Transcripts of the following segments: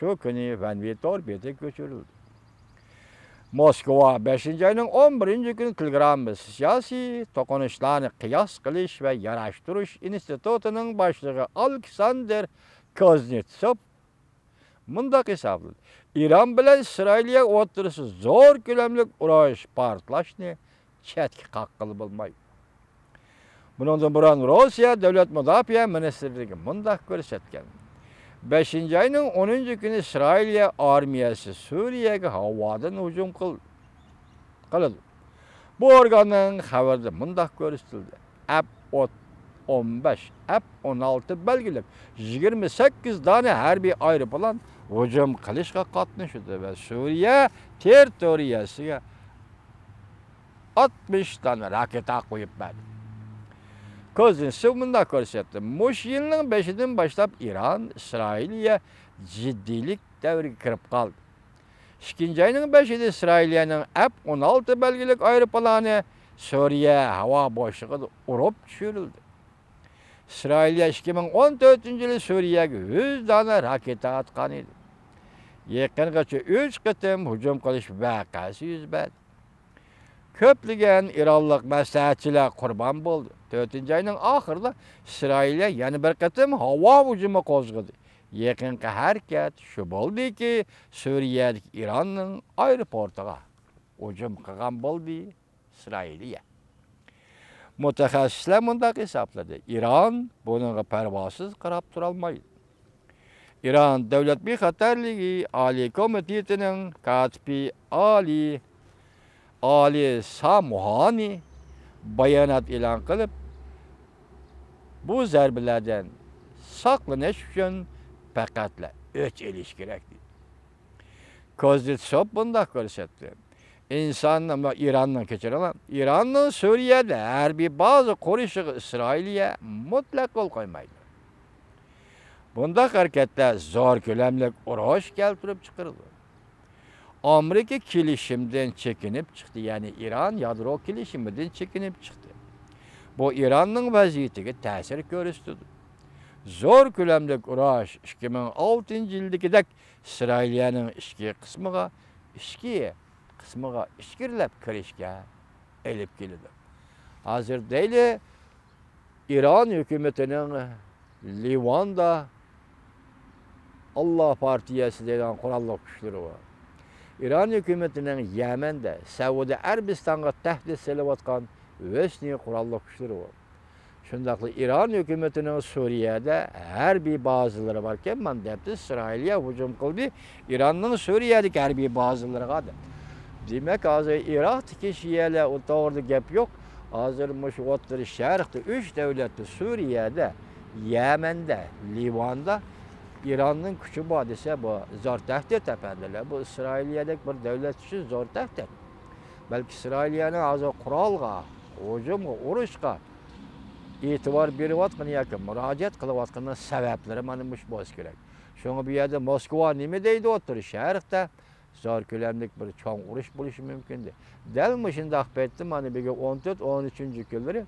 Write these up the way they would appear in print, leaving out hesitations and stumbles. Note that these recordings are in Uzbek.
Şu günü Van orbite göçürüldü. Moskva 5. ayının 11. günü Telegram siyasi toqunuşlarını qiyas qilish ve yaraştırış institutunun başlığı Alexander Kuznetsov mundaq hisoblaydi. İran bilan İsrailga o'tirisi zo'r ko'lamlik urush portlashni chetga qaqqilib bo'lmaydi. Bundan burun Rossiya Davlat Mudofaa Ministrligi mundaq ko'rsatgan. 5. ayının 10. günü İsrail armiyası Suriye'ye havadan hücum qildi. Bu organın xabarda mundaq ko'rsatildi. F-15, F-16 belgilab 28 tane harbiy aeroplan hücum qilishga qatnashdi ve Suriye territoriyasiga 60 tane raketa qo'yib berdi. Kuznetsov mundaq ko'rsatdi. Mush yilning 5-dan boshlab İran İsrailga jiddilik davriga kirib qoldi. 2. ayning 5-ida İsrailning F-16 belgilik aeroplani Suriye havo boshlig'ida urib tushirildi. İsrailga 2014-yili Suriyaga 100 dona raketa atgan edi. Yaqingacha 3 qitim hujum qilish voqeasi yuz berdi. Köpligen İranlık maslahatchilar qurbon bo'ldi. 4. ayning oxirida İsrailga yana bir qitim havo hujumi qo'zg'adi. Yaqinqi harakat shu bo'ldiki, Suriyadagi İranning aeroportiga hujum qilgan bo'ldi İsrailga. Mutaxassislar mundaq hisobladi. İran bunga parvosiz qarab tura olmaydi. İran Davlat bexatarligi Oliy komitetining katibi Ali Samuhani bayonot e'lon qilib, bu zarbalardan saqlanish uchun faqatla o'ch elish kerak dedi. Kuznetsov bundaq ko'rsatdi. İranning Suriyada harbiy baza qurishi İsrailga mutlaq qo'l qo'ymaydi. Bundaq harakatlar zo'r ko'lamli urush keltirib chiqardi. Amerika kelishimdan chekinib chiqdi, ya'ni İran yadro kelishimidan chekinib chiqdi. Bu İranning vaziyatiga ta'sir ko'rsatdi. Zo'r ko'lamli urush 2006-yildagidek İsrailning ichki qismiga ishkirlab kirishga elib keldi. Hozir deyli İran hukumatining Livanda Allah partiyasi degan qurolli kuchlari bor. İran hükümetinin Yemen'de, Saudi Arabistan'a tehdit selayotgan o'sni qurolli kuchlari bor. Shundaqli İran hükümetinin Suriye'de harbiy bazaları varken man debdi İsrailga hücum qildi. İranning Suriyadagi harbiy bazalariga. Demek hozir Iroqdagi shiyalar o to'g'rida gap yo'q. Hozir mush o'tir sharqda 3 davlatda Suriyada, Yemen'de, Livan'da İran'ın kuchi bor desa bu zo'r tahdid topadilar. Bu İsrailiyadek bir davlat uchun zo'r tahdid. Balki İsrailiyani hozir qurolga, hujumga, urushga e'tibor berayotgan yoki murojaat qilayotgan sabablari mana mush bo'lishi kerak. Shunga bu yerda Moskva nima deydi o'tir sharqda zo'r ko'lamlik bir cho'ng urush bo'lishi mumkin. Dal shundaq paytda mana bu 14-13-kunlari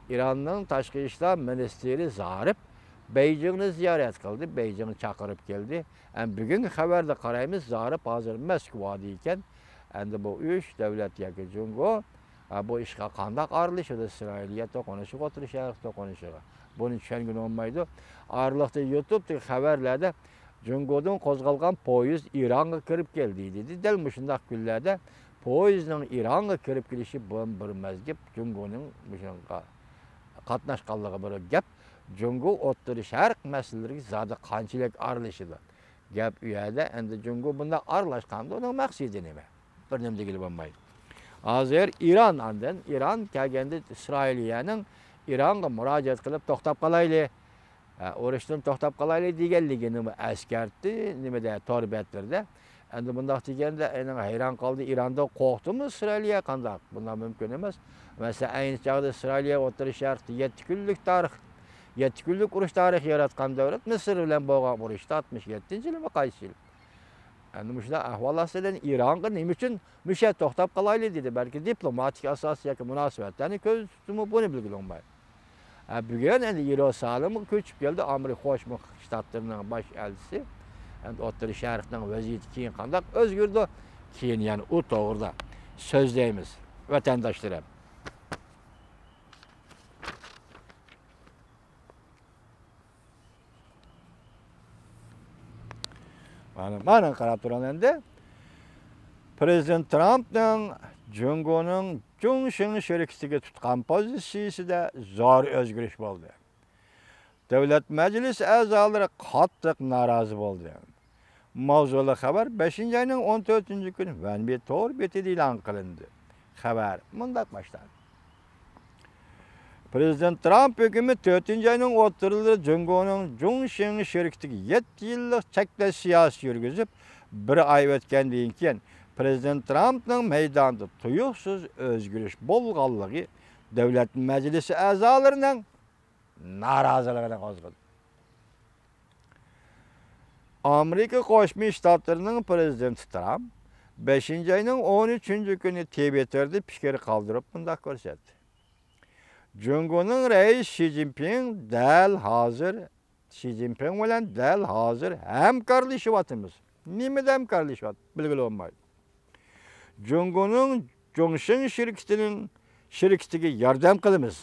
İranning tashqi ishlar ministri Zarif Beijingni ziyorat qildi, Beijingni chaqirib keldi. Bugungi xabarda qaraymiz, Zarif hozir Moskvada ekan. Endi bu 3 davlat yoki Jungo bu ishga qanday aralashadi İsrailga to'qnashib o'tirishar, to'qnashiga. Buni tushungan olmaydi. Araliqda YouTube'dagi xabarlarda Jungodan qo'zg'algan poyezd İran'a kirib keldi dedi. Dal shundaq kunlarda poyezdning İran'a kirib kelishi bo'lmas deb Jungoning shunga qatnashganligi bir gap. Jungo o'ttiri sharq masalalariga zada qanchalik aralashadi. Gap u yerda endi Jungo bunda aralashganda uning maqsadi nima? Bir nima degili bo'lmaydi. Hozir İran kelganda İsrailiyaning İranga murojaat qilib to'xtab qolaylik. Urushdan to'xtab qolaylik deganligini nima askartdi, nimada torbetlarda. Endi bundaq deganda hayron qoldi. İranda qo'rqdimi İsrailiya qandaq? Bundan mumkin emas. Masalan, ayni chog'da İsrailiya o'ttiri sharqda 7 kunlik tarix 7 kunlik urush tarixi yaratgan davlat Misr bilan bo'lgan urushda 67-yilmi qaysi yil? Endi shunday ahvol astidan İranga nima uchun musha to'xtab qolaylik dedi. Balki diplomatik asos yoki munosabatlarni ko'z tutimi buni bilgilolmaydi. Bugun endi Yerusalimga ko'chib keldi Amerika Qo'shma Shtatlarining bosh elchisi Endi O'rta Sharqning vaziyati keyin qanday o'zgardi? Keyin yani u to'g'rida so'zlaymiz vatandoshlar. Mana qarab turgan endi Prezident Trumpning Jungoning Jungshin sherikisiga tutgan pozitsiyasida zo'r o'zgarish bo'ldi. Davlat Majlisi a'zolari qattiq norozi bo'ldi. Mavzuli xabar 5-oyning 14-kuni Vanbetor betida e'lon qilindi. Xabar bunday boshlandi. Prezident Trump hukumat 4-oyning o'rtalarida Jungoning Jungshin sherikisiga 7 yillik cheklash siyosati yurgizib, bir oy o'tgandan keyin Prezident Trumpning maydonda tuyuqsiz o'zgarish bo'lganligi Davlat Majlisi a'zolarining noroziligini qo'zg'adi. Amerika Qo'shma Shtatlarining prezidenti Trump 5-oyning 13-kuni Twitterda fikr qoldirib bunday ko'rsatdi. Jungoning rais Xi Jinping bilan dal hozir hamkorlashyapmiz. Nimada hamkorlashyapti? Bilgili olmaydi. Jungoning Jungshin shirkatiga yordam qilamiz.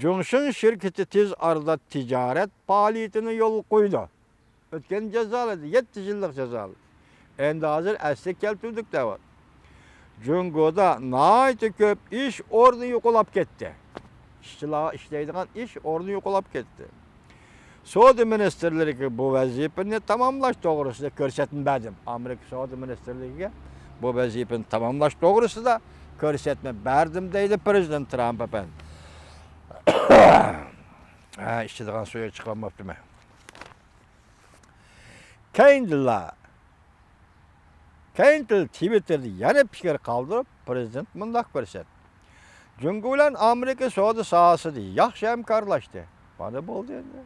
Jungshin shirkati tez orada tijorat faoliyatini yo'l qo'ydi. O'tgan jazoladi, 7 yillik jazoladi. Endi hozir asli keltirdik deyapti. Jungoda nihoyatda ko'p ish o'rni yo'qolib ketdi. Ishchilar ishlaydigan ish o'rni yo'qolib ketdi. Savdo ministrlariga bu vazifani tamomlash to'g'risida ko'rsatma berdim. Amerika savdo ministrligiga bu vazifani tamomlash to'g'risida ko'rsatma berdim deydi Prezident Trump efendim. İşçidən suya çıxanmabdı mən. Kendall Twitter'da yana fikir qaldırıb, Prezident bunday ko'rsatdi. Jungo bilan Amerika savdo sohasida yaxshi hamkorlashdi. Bana bo'ldi endi.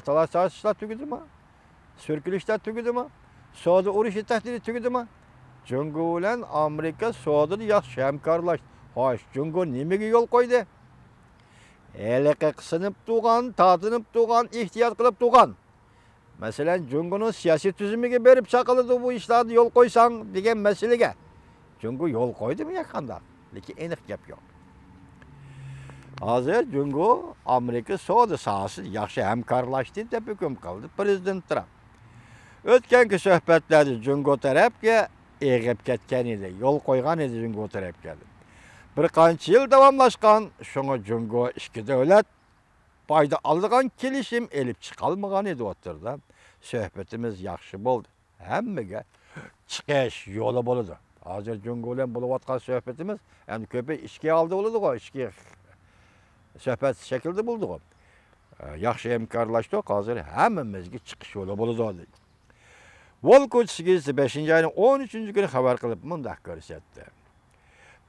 Talash-tortishlar tugudimi? So'rkilishlar tugudimi? Savdo urushi tahdidi tugudimi? Jungo bilan Amerika savdoda yaxshi hamkorlashdi. Xo'sh, Jungo nimaga yo'l qo'ydi? Eliqi qisınıp tuğan, tatınıp tuğan, ihtiyat qılıp tuğan. Mesela Jungo'nun siyasi tüzümüge berip çakılıdı bu işlerde yol koysan degen meselege. Jungo yol koydu mu yakanda? Lekin enik gap yok. Hazır Jungo Amerika savdo sohasida yaxshi hamkorlashdi deb hukm qildi Prezident Trump. O'tgangi suhbatlarda Jungo tarafga egib ketgan edi, yo'l qo'ygan edi Jungo tarafga. Bir qancha yil davomlashgan, shunga Jungo ikki davlat foyda oladigan kelishim elib chiqolmagan edi o'tirdi. Suhbatimiz yaxshi bo'ldi. Hammaga chiqish yo'li bo'ladi. Hozir Jungo bilan bo'layotgan suhbatimiz endi ko'pi ishga oldi bo'ladi-ku, ishga suhbat shaklda bo'ldi-ku. Yaxshi hamkorlashdik, hozir hammamizga chiqish yo'li bo'ladi. Volkochskiy 5-oyning 13-kuni xabar qilib bunday ko'rsatdi.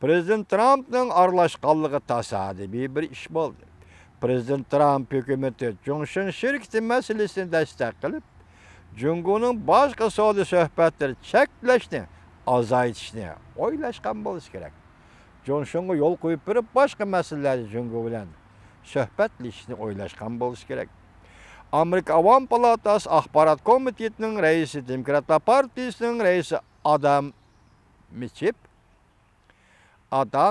Prezident Trump'ның aralashqanligi tasodifiy bir ish bo'ldi. Prezident Trump hukumati Jungshin shirkati masalasini dastak qilib, Jungoning boshqa savdo suhbatlari cheklashni, azaytishni o'ylashgan bo'lishi kerak. Jungshinga yo'l qo'yib berib, boshqa masalalarni Jungo bilan suhbatlashishni o'ylashgan bo'lishi kerak. Amerika Avam palatasi axborot komitetining raisi, Demokratlar partiyasining raisi Adam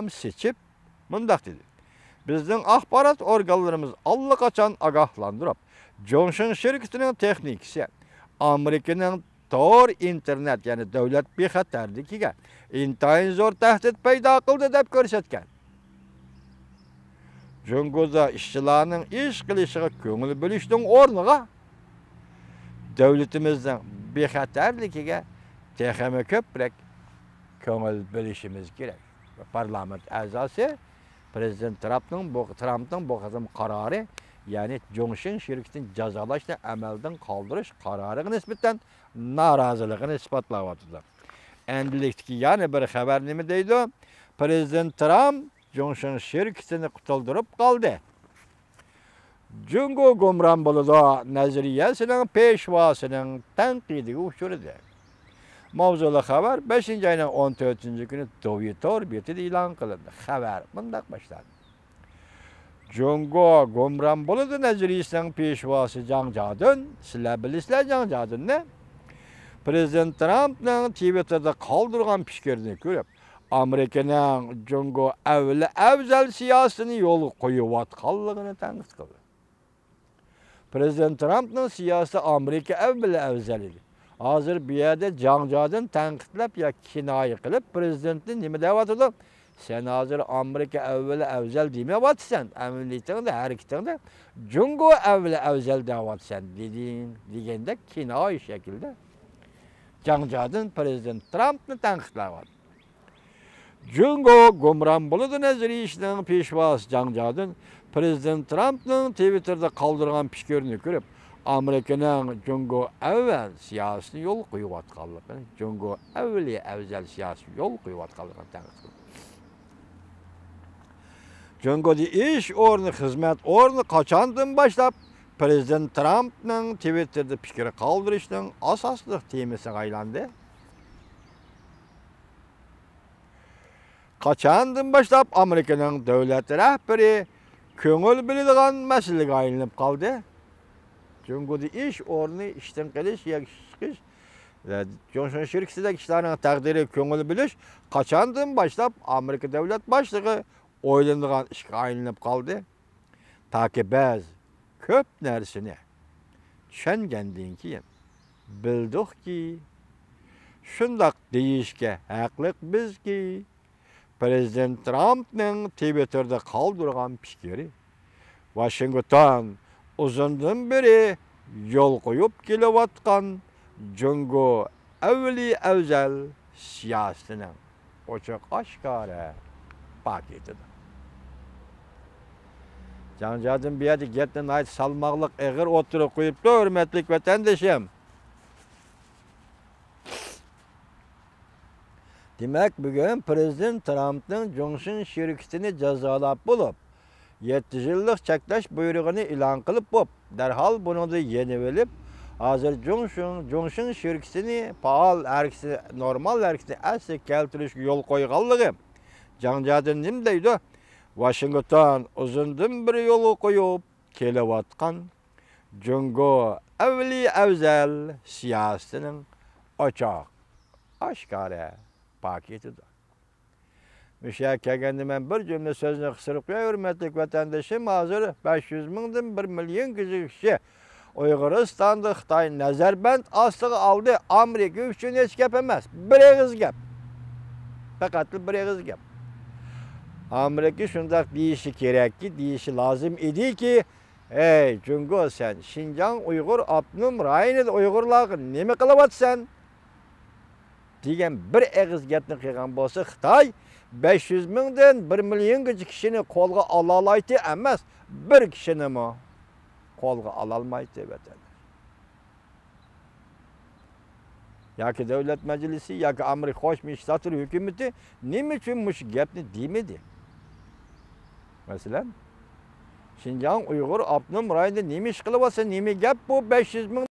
seçip mundaq dedi. Bizning axborot organlarimiz allaqachon ogohlantirib, Jungshin shirkatining texnikasi Amerikaning tor internet, ya'ni davlat bexatarligiga intayin zo'r tahdid paydo qildi deb ko'rsatgan. Jungoda ishchilarning ish qilishiga ko'ngil bo'lishning o'rniga davlatimizning bexatarligiga texnik ko'proq ko'ngil bo'lishimiz kerak. Parlament a'zosi Prezident Trump'ның bu qism qarori, ya'ni Jungshin shirkatini jazolashni amaldan qoldirish qaroriga nisbatan noroziligini isbotlayapti. Endilikdagi yana bir xabar nima deydi? Prezident Trump Jungshin shirkatini qutuldirib qoldi. Jungo gumron bo'ladi nazariyasining peshvosining tanqidiga uchradi. Mavzuli xabar 5-oyning 14-kuni Twitter betida e'lon qilindi. Xabar bunday boshlandi. Jungo Gomran boludu Necris'in peşvası Jangjadın. Sizler bilisizler Jangjadın ne? Prezident Trump'ın Twitter'da kaldırgan pişkirini görüp, Amerika'nın Jungo evli evzel siyasını yolu koyuvatkallıgını tanıt kıldı. Prezident Trump'ın siyasi Amerika evli evzel idi. Hazır bir yerde Jangjadın tanıtlap ya kinayi kılıp prezidentin nime devatıdı? Sen hazır Amerika evveli evzel deme vatsan, emniyetinde de hareketinde Jungo evveli evzel devatsan degende kinayi şekilde Jangjadın Prezident Trump'ını tanıtlar. Jungo Gomran boludu Necris'in peşvası Jangjadın Prezident Trump'ın Twitter'da kaldırgan pişkirini görüp Amerika'nın Jungo evvel siyasi yol koyuvatkallıgını, Jungo evveli evzel siyasi yol koyuvatkallıgını tanıtlar. Jungo'da iş ornu, hizmet ornu kaçandan başlap Prezident Trump'ın Twitter'da fikri kaldırışının asaslık temasına aylandı. Kaçandan başlap Amerika'nın devlet rehberi köngül bildiğin meseleye aylanıp kaldı. Jungo'da iş ornu işten keliş, yakışıkış, Johnson şirketindeki işlerin takdiri köngül biliş, kaçandan başlap Amerika devlet başlığı oylandıgan işe aylanıp kaldı. Ta ki biz köp nersini düşüngendan keyin bildik ki şundak deyişke haqliq bizki Prezident Trump'ның Twitter'da kaldırgan fikri Washington uzundan beri yol koyup kelevatkan Jungo evveli evzel siyasının oçak aşkara paketidir. Jangjadın bir yerde getden ait salmaqlıq eğir oturup koyup da hürmetlik vatandaşım. Demek bugün Prezident Trump'ın Johnson şirketini cezalap bulup 7 yıllık çekleş buyruğunu ilan kılıp bop, derhal bunu da yenivelip hazır Johnson şirketini paal erkisi, normal erkisi asli keltiriş yol koygallığı. Jangjadın nim deydi? Washington uzundan bir yolu koyup kelevatkan Jungo evli evzel siyasının açık, aşkara paketidir. Müşahede ben bir cümle sözünü kısırıp ya hürmetlik vatandaşım hazır 500 mingden 1 milyon kişi Uyguristan'da Xitay Nazarband astığı aldı. Amerika üçün hiç gap emez. Bir ağız gap. Fakat bir ağız gap. Amerika şundak deyişi gerek ki, deyişi lazım idi ki, ey Jungo sen Şinjan Uygur Abnum Rayı'nı Uygurlarını nemi kılıvatsan? Degen bir ağız gapni qilgan bolsa Xitay 500 mingden 1 milyon kişini kolga alalaydı emas, bir kişini mi kolga alalmaydı vatandaş. Yaki devlet meclisi, yaki Amerika Qo'shma Shtatlar hükümeti nima uchun mush gapni demedi? Mesela Şinjan Uygur Abnum Rayı'nda nima ish qilyapsa, nima gap bu 500 ming